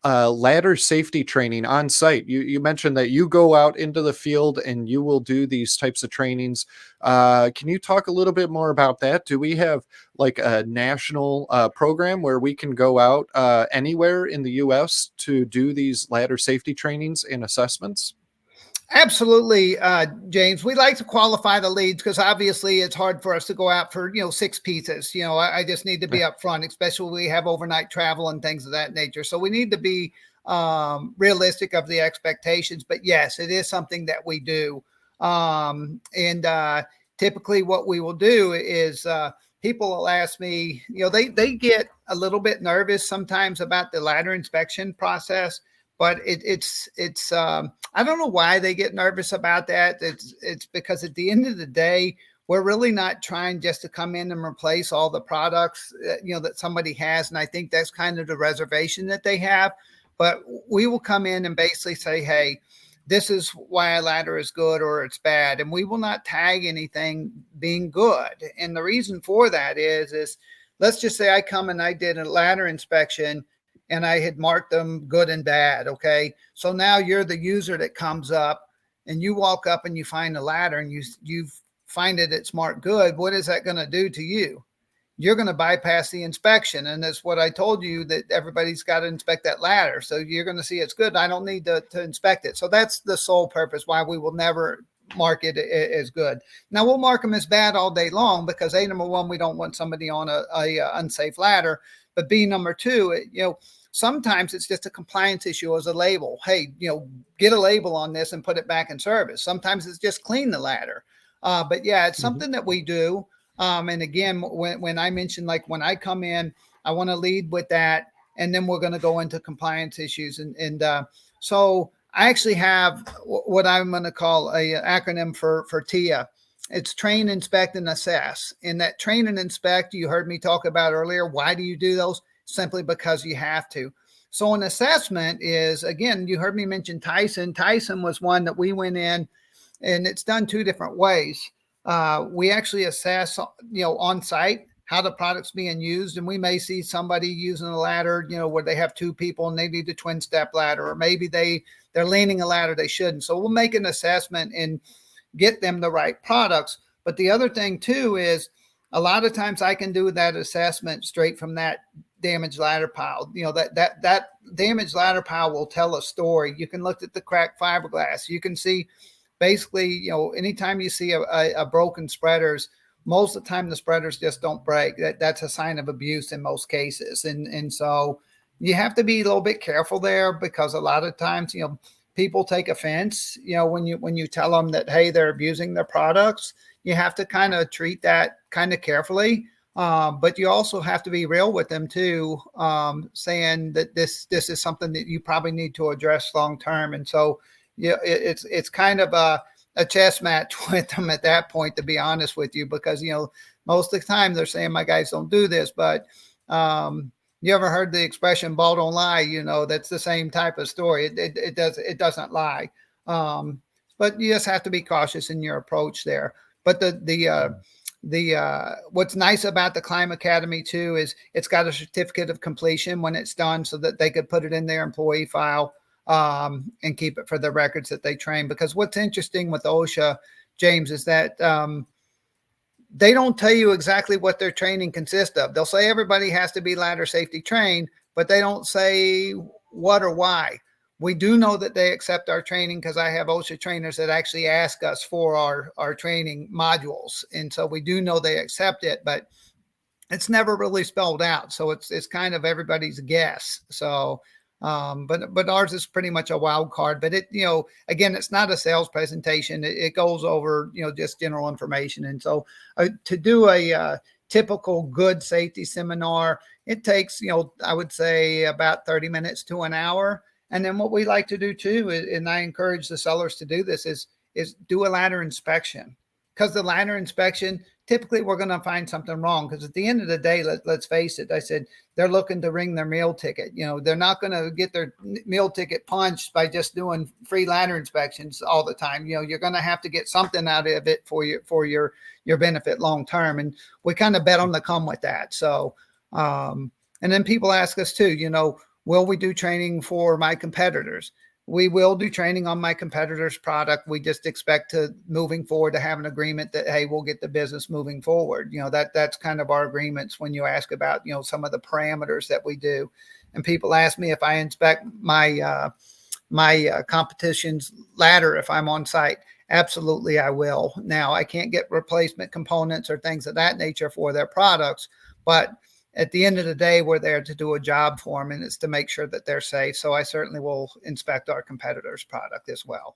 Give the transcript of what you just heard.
ladder safety training on site. You mentioned that you go out into the field and you will do these types of trainings. Can you talk a little bit more about that? Do we have like a national program where we can go out anywhere in the U.S. to do these ladder safety trainings and assessments? Absolutely, James. We like to qualify the leads because obviously it's hard for us to go out for, 6 pizzas. I just need to be upfront, especially when we have overnight travel and things of that nature. So we need to be realistic of the expectations. But yes, it is something that we do. And typically what we will do is people will ask me, they get a little bit nervous sometimes about the ladder inspection process. But it's I don't know why they get nervous about that. It's because at the end of the day, we're really not trying just to come in and replace all the products that somebody has, and I think that's kind of the reservation that they have. But we will come in and basically say, hey, this is why a ladder is good or it's bad, and we will not tag anything being good. And the reason for that is let's just say I come and I did a ladder inspection and I had marked them good and bad. Okay. So now you're the user that comes up and you walk up and you find the ladder and you find it's marked good. What is that going to do to you? You're going to bypass the inspection. And that's what I told you, that everybody's got to inspect that ladder. So you're going to see it's good. I don't need to inspect it. So that's the sole purpose why we will never mark it as good. Now we'll mark them as bad all day long because number one, we don't want somebody on a unsafe ladder. But B, number two, sometimes it's just a compliance issue as a label. Hey, get a label on this and put it back in service. Sometimes it's just clean the ladder. But yeah, it's something that we do. And again, when I mentioned, like when I come in, I want to lead with that. And then we're going to go into compliance issues. And so I actually have what I'm going to call a acronym for TIA. It's train, inspect, and assess. And that train and inspect, you heard me talk about earlier. Why do you do those? Simply because you have to. So an assessment is, again, you heard me mention Tyson. Tyson was one that we went in, and it's done two different ways. We actually assess, on site how the product's being used. And we may see somebody using a ladder, where they have two people and they need a twin step ladder, or maybe they're leaning a ladder they shouldn't. So we'll make an assessment and get them the right products. But the other thing too is a lot of times I can do that assessment straight from that damaged ladder pile. That damaged ladder pile will tell a story. You can look at the cracked fiberglass. You can see basically, anytime you see a broken spreaders, most of the time the spreaders just don't break. That's a sign of abuse in most cases. And so you have to be a little bit careful there, because a lot of times, people take offense, when you tell them that, hey, they're abusing their products. You have to kind of treat that kind of carefully. But you also have to be real with them too, saying that this is something that you probably need to address long term. And so it's kind of a chess match with them at that point, to be honest with you, because most of the time they're saying my guys don't do this. But you ever heard the expression "ball don't lie"? That's the same type of story. It doesn't lie. But you just have to be cautious in your approach there. But what's nice about the Climb Academy too is it's got a certificate of completion when it's done, so that they could put it in their employee file and keep it for the records that they train. Because what's interesting with OSHA, James, is that they don't tell you exactly what their training consists of. They'll say everybody has to be ladder safety trained, but they don't say what or why. We do know that they accept our training because I have OSHA trainers that actually ask us for our training modules. And so we do know they accept it, but it's never really spelled out. So it's kind of everybody's guess. So, but ours is pretty much a wild card. But it, again, it's not a sales presentation. It goes over, just general information. And so to do a typical good safety seminar, it takes, I would say about 30 minutes to an hour. And then what we like to do too, and I encourage the sellers to do this, is do a ladder inspection. Because the ladder inspection, typically we're going to find something wrong. Because at the end of the day, let's face it, I said, they're looking to ring their meal ticket. They're not going to get their meal ticket punched by just doing free ladder inspections all the time. You're going to have to get something out of it for your benefit long term. And we kind of bet on the come with that. So, and then people ask us too, Will we do training for my competitors? We will do training on my competitor's product. We just expect to moving forward to have an agreement that, hey, we'll get the business moving forward. That's kind of our agreements when you ask about, some of the parameters that we do. And people ask me if I inspect my competition's ladder if I'm on site. Absolutely, I will. Now, I can't get replacement components or things of that nature for their products, but at the end of the day, we're there to do a job for them, and it's to make sure that they're safe. So I certainly will inspect our competitor's product as well.